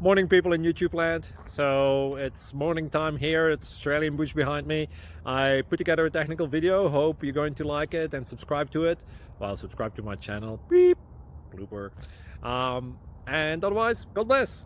Morning, people in YouTube land. So it's morning time here. It's Australian bush behind me. I put together a technical video. Hope you're going to like it and subscribe to it. Well, subscribe to my channel. Beep. Blooper. And otherwise, God bless.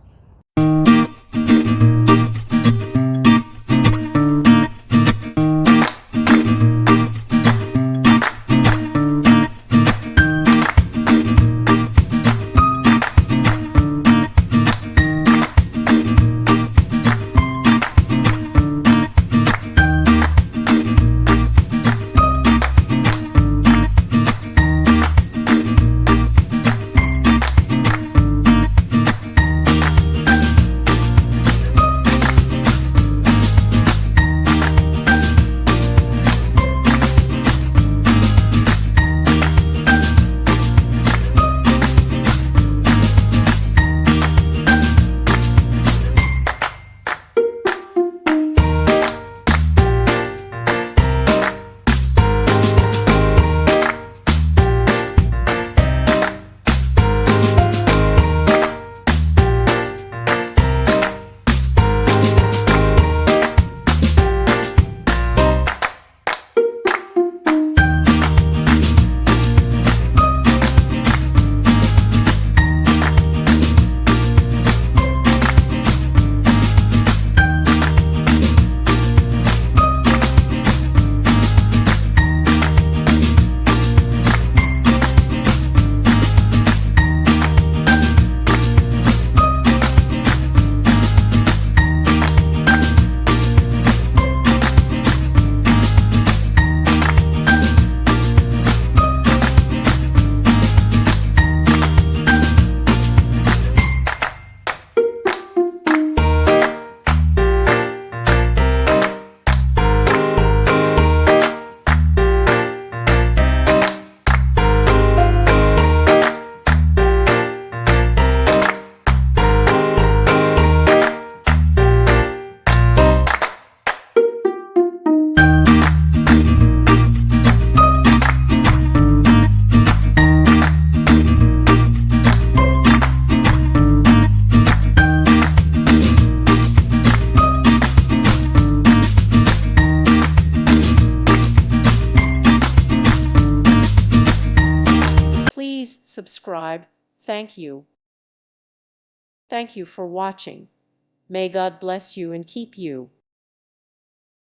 Please subscribe. Thank you. Thank you for watching. May God bless you and keep you.